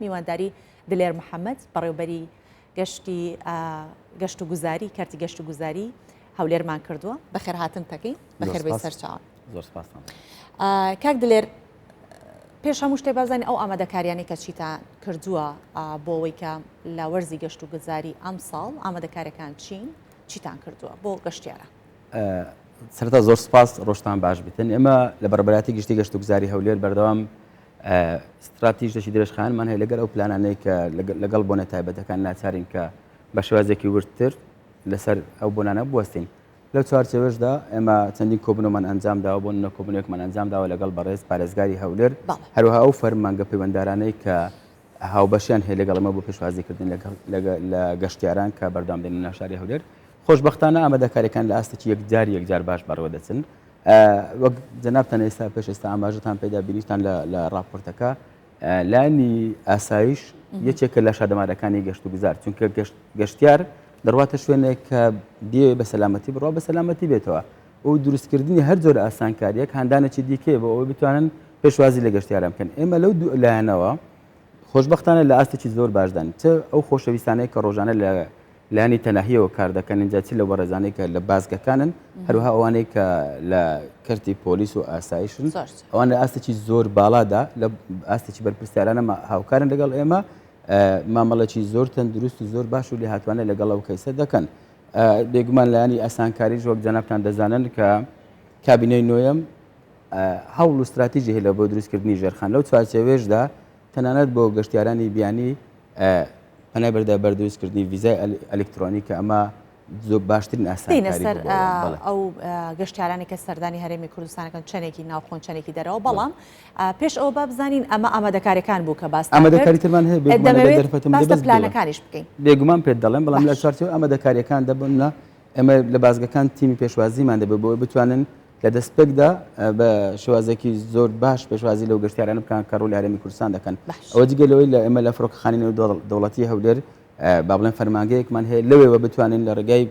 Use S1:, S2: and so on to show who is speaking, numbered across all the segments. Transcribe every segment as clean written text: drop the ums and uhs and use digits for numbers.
S1: میوانداری دلێر محەممەد بەڕێوبەری گەشت و گوزاری کارتی گەشت و گوزاری هەولێرمان کردووە بەخێر هاتن تەکەی بەخێربەی سەرچاوان
S2: زۆر سپاس
S1: کاک دلێر پێش هەموو شتێ بازانین ئەو ئامادەکاریانی کە چیتان کردووە بۆ ئەوەی کە لە وەرزی گەشت و گوزاری ئەم ساڵ ئامادەکاریەکان چیتان کردووە بۆ گەشتیارە
S2: سەرەتا زۆر سپاس ڕۆژتان باش بتن ئێمە لە بەربەراتی گشتی گەشت و گوزاری هەولێر بەردەوام استراتیژیشی درێژخانمان هەیە لەگەڵ ئەو پلانانەی کە لەگەڵ بۆنە تایبەتەکان ناچارین کە بە شێوازێکی ورتتر لەسەر ئەو بۆنانە بوەستین لەو چوارچێوەشدا ئێمە چەندین کۆبنەوەمان ئەنجامداوە بۆ کۆبنێکمان ئەنجامداوە لەگەڵ بەڕێز پارێزگاری هەولێر هەروەها ئەو فەرمانگە پەیوەنددارانەی کە هاوبەشیان هەیە لەگەڵەمە بۆ پێشوازیکردن لە گەشتیاران کە بەردەوام دێنن ناوشاری هەولێر خۆشبەختانە ئامادەکاریەکان لە ئاستێکی یەکجار باش بەڕەوە دەچن وەک جەنابتان ئێستا پێش ئێستا ئاماژەتان پێدا بینیشتان لە راپۆرتەکە لانی ئاسایش یەکێکە لە شادەمارەکانی گەشت و گوزار چونکە گەشتیار دەڕواتە شوێنێک کە دێ بە سەلامەتی بڕوا بە سەلامەتی بێتەوە ئەو دروستکردنی هەر جۆرە ئاسانکاریەک هەندانێکی دیکەیە بۆ ئەوەی بتوانن پێشوازی لە گەشتیاران بکەن ئێمە لەو دوو لایەنەوە خۆشبەختانە لە ئاستێکی زۆر باشدان چ ئەو خۆشەویستانەی کە ڕۆژانە لانی تەناهیەوە کار دەکەن جاچی لە وەڕێزانەی کە لە بازگەکانن هەروها ئەوانەی کە لە کەرتی پۆلیس و ئاسایشن ئەوان لە ئاستێکی زۆر باڵادا لە ئاستێکی بەرپرسیارانە هاوکارن لەگەڵ ئێمە مامەڵەکی زۆر تەندروست و زۆر باش و لێ هاتوانە لەگەڵ ئەو کەیسە دەکەن بێگومان لایانی ئاسانکاریش وەک جەنابتان دەزانن کە کابینەی نوێیەم هەوڵ و استراتیژی هەیە بۆ دروستکردنی ژێرخان لەو چوارچێوێشدا تەنانەت بۆ گەشتیارانی بیانی پەنای بەردە بەردروستکردنی ویزای ئەلکترۆنیکە ئەمە زۆر باشترین ئاسانکاری
S1: سەر ئەو گەشتیارانی کە سەردانی هەرێمی کوردستانەکەن چەندێکی ناوخۆن چەندێکی دەرەوە بەڵام پێش ئەوە با بزانین ئەمە ئامادەکاریەکان بوو کە باس
S2: ئامادەکاری ترمان هەیە
S1: باس پلانەکانیش بکەین
S2: بێگومان پێت دەڵێن بەڵام لە چوارچێوە ئامادەکاریەکان دەبنە ئێمە لە بازگەکان تیمی پێشوازیمان دەبێت بۆ بتوانن لە دەستپێکدا بە شێوازێکی زۆر باش پێشوازی لەو گەشتیارانە بکەن کە ڕووی هەرێمی کوردستان دەکەن ئەوە جگەلەوەی لە ئێمە لە فڕۆکەخانەی دەوڵەتی هەولێر با بڵێن فەرمانگەیەکمان هەیە لەوێوە بتوانین لە ڕێگای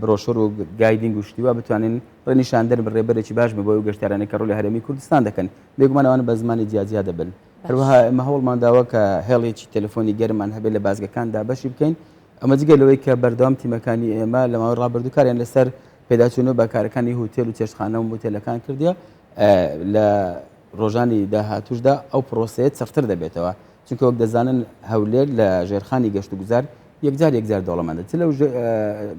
S2: برۆشۆر و گایدینگ و شتیوا بتوانین ڕێنیشاندن بەڕێبەرێکی باش بۆ ئەو گەشتیارانە کە ڕووی هەرێمی کوردستان دەکەن بێگومان ئەوانە بە زمانی جیاجیا دەبن هەروەها ئێمە هەوڵمان داوە کە هێڵێکی تەلەفۆنی گەرمان هەبێت لە بازگەکاندا بەشی بکەین ئەمە جگەلەوەی کە بەردەوام تیمەکانی ئێمە لە ماوەی ڕابردووکاریان لەسەر پێداچوونەوە بەکارەکانی هوتێل و چێشتخانە و مۆتێلەکان کردیە لە ڕۆژانی داهاتوشدا ئەو پرۆسەیە چەقتر دەبێتەوە چونکە وەک دەزانن هەولێر لە ژێرخانی گەشت و گوزار یەکجار دەوڵەمەندە چ لەو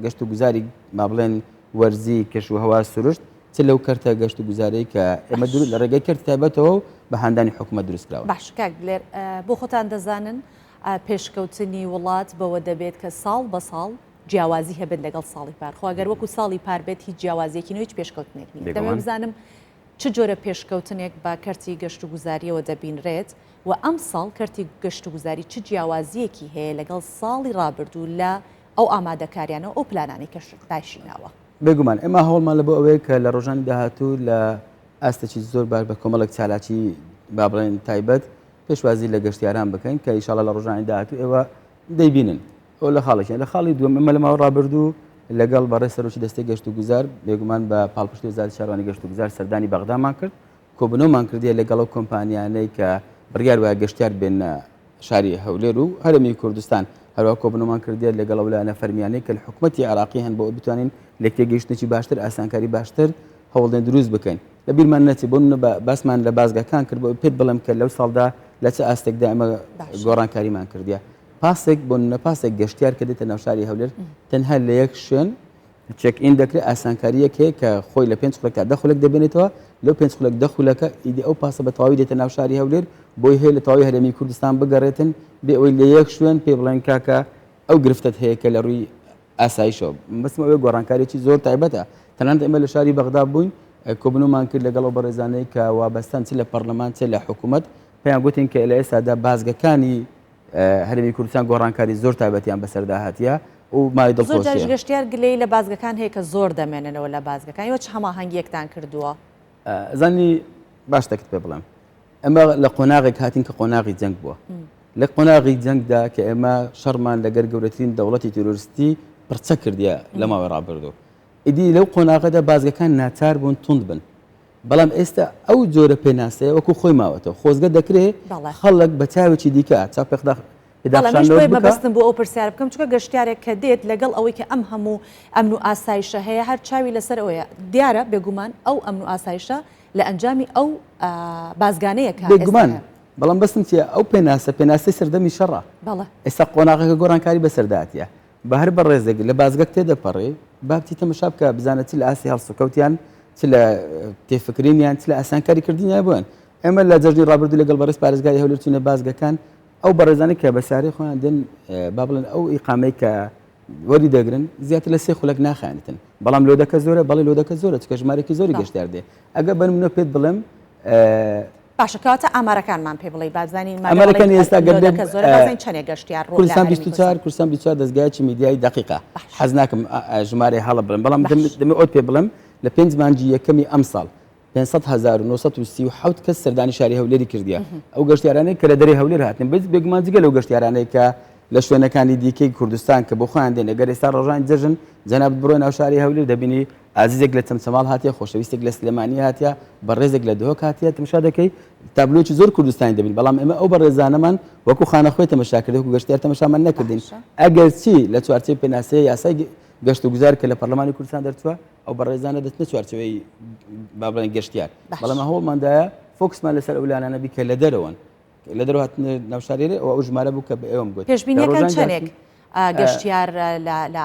S2: گەشت و گوزاری ما بڵێن وەرزی کەش و هەوا سروشت چ لەو کەرتە گەشت و گوزارەی کە ئێمە لە ڕێگەی کەرت تایبەتەوە بە هەندانی حکوومەت دروستکراوە
S1: باش کاک دلێر بۆ خۆتان دەزانن پێشکەوتنی وڵات بەوە دەبێت کە ساڵ بە ساڵ جیاوازی هەبێت لەگەڵ ساڵی پار خواگەر وەکو ساڵی پار بێت هیچ جیاوازیەکی هیچ پێشکەوتنێک نیە دەمە بزانم چ جۆرە پێشکەوتنێک با کەرتی گەشت و گوزاریەوە دەبینرێت و ئەم ساڵ کەرتی گەشت و گوزاری چ جیاوازیەکی هەیە لەگەڵ ساڵی ڕابردوو لە ئەو ئامادەکاریانە ئەو پلانانی کەش باشیناوە
S2: بێگومان ئێمە هەوڵمان لە بۆ ئەوەیە کە لە ڕۆژانی داهاتوو لە ئاستێکی زۆر باش بە کۆمەڵێک چالاکی با بڵێن تایبەت پێشوازی لە گەشتیاران بکەین کە ئینشاڵڵا لە ڕۆژانی داهاتوو ئێوە دەیبینن ئەو لە خاڵێکی لە خاڵی دووەم ئێمە لە ماوە ڕابردوو لەگەڵ بەڕێ سەرۆکی دەستەی گەشت و گوزار بێگومان بە پاڵپشتی وەزارەتی شارەوانی گەشت و گوزار سەردانی بەغدامان کرد کۆبنەوەمان کردیە لەگەڵ ئەو کۆمپانیانەی کە بڕیار وایە گەشتیار بێنە شاری هەولێر و هەرێمی کوردستان هەروە کۆبنەوەمان کردیە لەگەڵ ئەو لایەنە فەرمیانەی کە حکوومەتی عراقی هەن بۆ بتوانین لە تێگەیشتنێکی باشتر ئاسانکاری باشتر هەوڵدێن دروست بکەین لە بیرمان نەچێت بۆ باسمان لە بازگەکان کرد بۆ پێت بڵێم کە لەو ساڵدا لە چه ئاستێکدا ئەمە گۆڕانکاریمان کردیە پاسێک بۆ پاسێک گەشتیار کە دێتە ناو شاری هەولێر تەنها لە یەک شوێن چێک ئین دەکرێت ئاسانکاریەک هەیە کە خۆی لە 5 خولەک تا 10 خولەک دەبێنێتەوە لەو 5 خولەک 10 خولەکە ئیدی ئەو پاسە بە تەواوی دێتە ناو شاری هەولێر بۆی هەیە لە تەواوی هەرێمی کوردستان بگەڕێتن بێ ئەوەی لە یەک شوێن پێ بڵێن کاکە ئەو گرفتت هەیە کە لە ڕووی ئاسایشەوە بەسمە ئەوەی گۆڕانکاریی زۆر تایبەتە تەنانەت ئێمە لە شاری بەغدا بووین کۆبنەوەمان کرد لەگەڵ ئەو بەڕێزانەی کە وابەستان چ لە پەرلەمان چ لە حکوومەت پێیان گوتین کە لە ئێستادا بازگەکانی هەرێمی کوردستان گۆڕانکاری زۆر تایبەتیان بەسەردا هاتیە و مای دڵخۆشیە
S1: زۆر گەشتیار گلەی لە بازگەکان هەیە کە زۆر دەمێننەوە لە بازگەکان وە چ هەماهەنگیەکتان کردووە
S2: زانی باش تەکت پێ بڵێم ئەمە لە قۆناغێک هاتین کە قۆناغی جەنگ بووە لە قۆناغی جەنگدا کە ئێمە شەڕمان لەگەر گەورەترین دەوڵەتی تۆرۆریستی پرچە کردیە لە ماوەی ڕابردوو ئیدی لەو قۆناغەدا بازگەکان ناچار بوون توند بن بەڵام ئێستا ئەو جۆرە پێناسەیە وەکو خۆی ماوەتەوە خۆزگە دەکرێت خەڵک بە چاوێکی دیکە چا
S1: بەڵێ مەبەستم بۆ ئەو پرسیار بکەم چکە گەشتیارێک کە دێت لەگەڵ ئەوەی کە ئەم هەموو ئەمن و ئاسایشە هەیە هەر چاوی لەسەر ئەوەیە دیارە بێگومان ئەو ئەمن و ئاسایشە لە ئەنجامی ئەو بازگانەیەکە
S2: بێگومان بەڵام بەستم چیە ئەو پێناسەی سەردەمی شەڕە ئێستا قۆناغەکە گۆڕانکاری بەسەرداتیە بە هەر بە ڕێزێک لە بازگەک تێدەپەڕێ بابتی تەمەشا بکە بزانێت چ لە ئاسی هەڵسوکەوتیان چ لە تێفکرینیان چ لە ئاسانکاری کردنیان بوون ئێمە لە جەژنی ڕابردوو لەگەڵ بەڕێز پارێزگای هەولێر چوونە بازگەکان ئەو بەڕێزانەی کە بەساری خۆیان دێن با بڵێن ئەو ئیقامەی کە وەری دەگرن زیاتر لە 3 خولەک ناخوێنێتن بەڵام لۆدەکە زۆرە بەڵێ لۆدەکە زۆرە چکە ژمارەی زۆری گەشتیار دێ ئەگە بەنمونە پێت بڵێم
S1: باشەکەواتە ئامارەکانمان پێ بڵێ بازانین
S2: ئەمریکان ئێستا گەردەکە
S1: زۆر چەندێک گەشتیار
S2: کوردستان 24 کوردستان 24 دەستگایکی میدیای دقیقا حەز ناکەم ژمارەی هەڵە بڵێم بەڵام دەمێ ئەوت پێ بڵێم لە 5 مانگی یەکەمی ئەم ساڵ 500,937 کەس سەردانی شاری هەولێری کردیە ئەو گەشتیارانەی کە لە دەرەی هەولێر هاتن بەس بێگومان جگە لەو گەشتیارانەی کە لە شوێنەکانی دیکەی کوردستان کە بۆ خۆیان دێن ئەگەر ئێستا ڕۆژان جەژن جەناب بڕۆ ناو شاری هەولێر دەبینی ئازیزێک لە چەمچەماڵ هاتیە خۆشەویستێک لە سلێمانی هاتیە بەڕێزێک لە دهۆک هاتیە تەماشا دەکەی تابلۆکی زۆر کوردستانی دەبین بەڵام ئێمە ئەو بەڕێزانەمان وەکو خانەخۆی تەماشاکردێک و گەشتیار تەماشامان نەکردین ئەگەر چی لە چوارچێ پێناسەیە یاسای گەشت و گوزار کە لە پەرلەمانی کوردستان دەرچووە ئەو بەڕێزانە دەچنە چوارچەوەی با بڵێن گەشتیار بەڵام هەوڵماندایە فۆکسمان لەسەر ئەولانانە بی کە لە دەرەوەن لە دەرەوە هاتنە ناو شارێرە ئەو ژمارە بوو کە ئێوەم گوت
S1: پێشبینیەکان چەندێک گەشتیار لە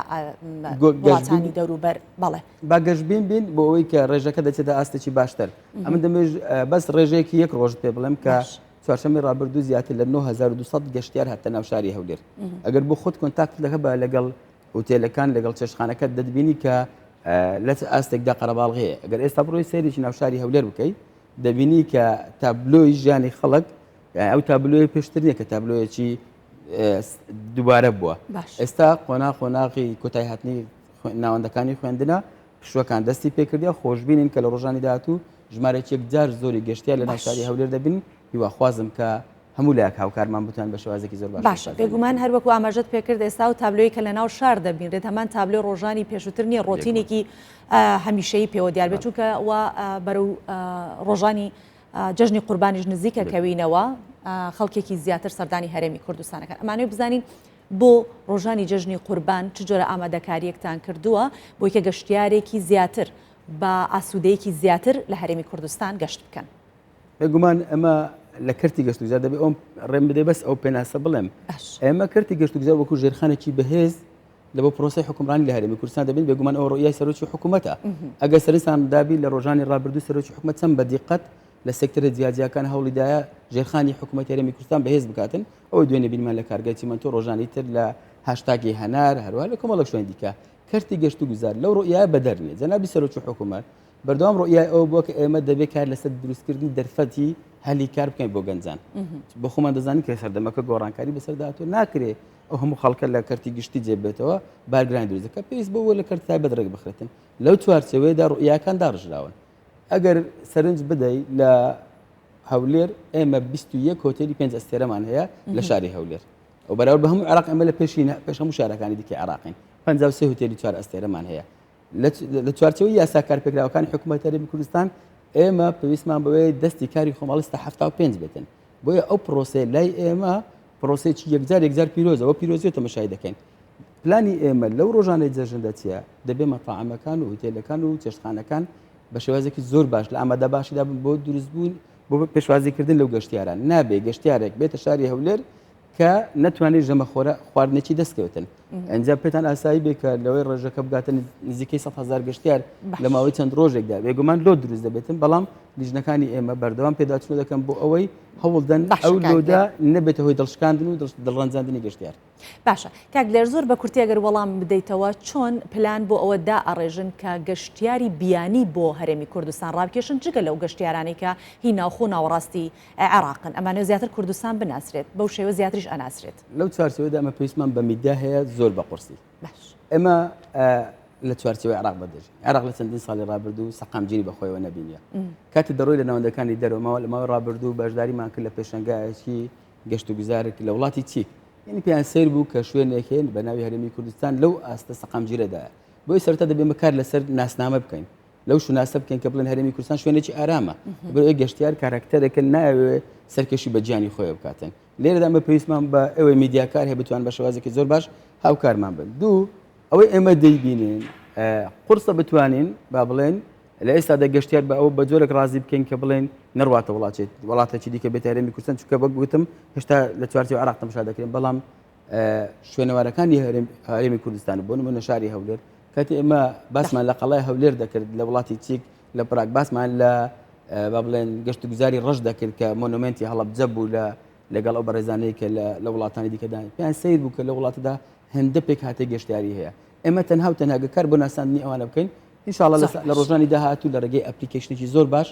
S1: وڵاتانی دەوروبەر بەڵێ
S2: با گەشتبین بین بۆ ئەوەی کە ڕێژەکە دەچێتە ئاستێکی باشتر ئەمە دەمێژ بەس ڕێژەیەکی یەک ڕۆژ پێ بڵێم کە چوارشەمەی ڕابردوو زیاتر لە 9200 گەشتیار هاتە ناو شاری هەولێر ئەگەر بۆ خۆت کۆنتاکت لەگە لەگەڵ ئوتێلەکان لەگەڵ چێشخانەکەت دەبینی کە لە ئاستێکدا قەرەباڵغەیە ئەگەر ئێستا بڕۆی سەیرێکی ناو شاری هەولێر بکەیت دەبینی کە تابلۆی ژیانی خەڵک ئەو تابلۆی پێشترینە کە تابلۆیەکی دووبارە بووە ئێستا قۆناغی کۆتای هاتنی ناوەندەکانی خوێندنە پشوەکان دەستی پێکردیا خۆشببینین کە لە ڕۆژانی داهاتوو ژمارەیەک جار زۆری گەشتیار لە ناو شاری هەولێر دەبین هیواخوازم کە هەموو لایەک هاوکارمان بتوان بە شێوازێکی زۆر
S1: باش بێگومان هەروەکو ئاماژەت پێکرد ئێستا و تابلۆی کە لە ناو شار دەبینرێت هەمان تابلۆ ڕۆژانی پێشووتر نیە ڕۆتینێکی هەمیشەیی پێوە دیار بێت چونکە بەرەو ڕۆژانی جەژنی قوربانیش نزیکە کەوینەوە خەڵکێکی زیاتر سەردانی هەرێمی کوردستانەکان ئەمانەوەی بزانین بۆ ڕۆژانی جەژنی قوربان چ جۆرە ئامادەکاریەکتان کردووە بۆی کە گەشتیارێکی زیاتر بە ئاسوودەیەکی زیاتر لە هەرێمی کوردستان گەشت بکەن
S2: بێگومان ئەمە لە کەرتی گەشت و گوزار دەبێت ئەوم ڕێم بدەی بەس ئەو پێناسە بڵێم ئێمە کەرتی گەشت و گوزار وەکو ژێرخانێکی بەهێز لە بۆ پرۆسی حکومڕانی لە هەرێمی کوردستان دەبین بێگومان ئەو ڕۆیای سەرۆکی حکوومەتە ئەگەر سەرنجتان دابی لە ڕۆژانی ڕابردوو سەرۆکی حکوومەت چەند بەدیقەت لە سێکتەرە جیاجیەکان هەوڵیدایە ژێرخانی حکوومەتی هەرێمی کوردستان بەهێز بکاتن ئەوەی دوێنێ بینمان لە کارگای چیمەنتۆ ڕۆژانی تر لە هاشتاگی هەنار هەروە لە کۆمەڵک شوێن دیکە کەرتی گەشت و گوزار لەو ڕۆیای بەدەرنێ جەنابی سەرۆکی حکوومەت بەردەوام ڕۆیای ئەو بووە کە ئێمە دەبێت کار لەسەر دروستکردنی دەرفەتی هەلی کار بکەین بۆ گەنجان بۆ خۆمان دەزانین کە سەردەمەکە گۆڕانکاری بەسەرداهاتوو ناکرێت ئەو هەموو خەڵکە لە کەرتی گشتی جێبێتەوە بارگرانی دروستەکە پێویست بۆ لە کەرت تایبەت ڕێک بخرێتن لەو چوارچەوەیەدا ڕۆیاکان داڕژراون ئەگەر سەرنج بدەیت لە هەولێر ئێمە 21 هۆتێلی 5 ئەستێرەمان هەیە لە شاری هەولێر ئەو بەراورد بە هەموو عێراق ئێمە لە پێش هەموو شارەکانی دیکەی عێراقین 53 هۆتێلی 4 ئەستێرەمان هەیە لە چوارچەوەی یاسا کارپێکراوەکانی حکوومەتی هەرێمی کوردستان ئێمە پێویستمان بەوەی دەستی کاری خۆماڵستە 75 بێتن بۆیە ئەو پرۆسێ لای ئێمە پرۆسێکی یەکجار پیرۆزەوە پیرۆزی تەماشای دەکەین پلانی ئێمە لەو ڕۆژانەی جەژندا چیە دەبێ مەتاعەمەکان و هۆتێلەکان و چێشتخانەکان بە شێوازێکی زۆر باش لە ئامادە باشیدا بن بۆ دروستبوون بۆ پێشوازیکردن لەو گەشتیاران نابێ گەشتیارێک بێتە شاری هەولێر کە نەتوانێت ژەمەخۆرە خواردنێکی دەستکەوتن ئەنجا پێتان ئاسایی بێ کە لەوەی ڕێژەکە بگاتن نزیکەی 100,000 گەشتیار لە ماوەی چەند ڕۆژێکدا بێگومان لۆ دروست دەبێتن بەڵام لیژنەکانی ئێمە بەردەوام پێداچوو دەکەن بۆ ئەوەی هەوڵدەن ئەو لۆدا نەبێتە هۆی دڵشکاندن و دڵڕەنجاندنی گەشتیار
S1: باشە کاک لێر زۆر بە کورتی ئەگەر وەڵام بدەیتەوە چۆن پلان بۆ ئەوە دائەڕێژن کە گەشتیاری بیانی بۆ هەرێمی کوردستان ڕابکێشن جگە لەو گەشتیارانی کە هی ناوخۆ ناوەڕاستی عێراقن ئەمانە زیاتر کوردستان بناسرێت بەو شێوە زیاتریش ئەناسرێت
S2: لەو چوارچەوەیەدا ئەمە پێویستمان بە میدیا هەیە زۆر بە قورسی ئێمە لە چوارچەوەی عێراق بەدەژین عێراق لە چەندین ساڵی ڕابردوو سەقامگیری بەخۆیەوە نەبینیە کاتی دەڕۆی لە ناوەندەکانی دەرەوە لە ماوەی ڕابردوو بەشداریمان کرد لە پێشەنگایەکی گەشت و گوزارێک لە وڵاتی چیک یعنی پێیان سیر بوو کە شوێنێکێن بە ناوی هەرێمی کوردستان لەو ئاستە سەقامگیرەدایە بۆی سەرەتا دەبێ کار لەسەر ناسنامە بکەین لەو شوناسە بکەن کە بڵێن هەرێمی کوردستان شوێنێکی ئارامە بۆ گەشتیار کارکتەرێکە ناوێ سەرکەشی بە گیانی خۆی بکاتن لێرەدا ئەمە پێویستمان بە ئەوەی میدیاکار هەیە بتوان بە شێوازێکی زۆر باش هاوکارمان بن دوو ئەوەی ئێمە دەیبینین قورسە بتوانین با بڵێن لە ئێستادا گەشتیار بە ئەوە بە جۆرێک ڕازی بکەین کە بڵێن نەڕواتە وڵاتێکی دیکە بێت هەرێمی کوردستان چونکە بە گوتم هێشتا لە چوارچێوە عێراق تەماشا دەکرێن بەڵام شوێنەوارەکانی هەرێمی کوردستان بۆ نمونە شاری هەولێر کاتی ئێمە باسمان لە قەڵای هەولێر دەکرد لە وڵاتی چیک لە پراگ باسمان لە با بڵێن گەشت و گوزاری ڕەش دەکرد کە مۆنومنتی هەڵەبجە بوو لەگەڵ ئەو بەڕێزانەی کە لە وڵاتانی دیکەدا پێیان سیر بوو کە لە وڵاتەدا هەندە پێک هاتێ گەشتیاری هەیە ئێمە تەنها و تەنها کار بۆ ناساندنی ئەوانە بکەین ئینشاءڵڵا لە ڕۆژانی داهاتوو لە ڕێگەی ئەپلیکیشنێکی زۆر باش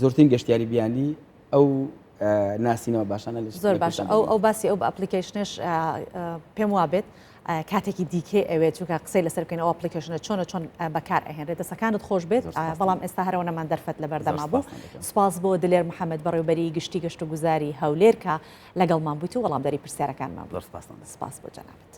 S2: زۆرترین گەشتیاری بیانی ئەو ناسینەوە باشانە
S1: زۆر باش ئەو باسی ئەو بە ئەپلیکیشنش پێم وابێت کاتێکی دیکێ ئەوێت چونکە قسەی لەسەر بکەین ئەو ئەپلیکیشنە چۆن بەکار ئەهێنرێت دەسەکانت خۆش بێت بەڵام ئێستا هەرەوەنەمان دەرفەت لە بەردەما بوو سپاس بۆ دلێر محەممەد بەڕێوبەری گشتی گەشت و گوزاری هەولێر کە لەگەڵمان بوویت و وەڵامدەری پرسیارەکانمان
S2: سپاس
S1: بۆ جەنابەت.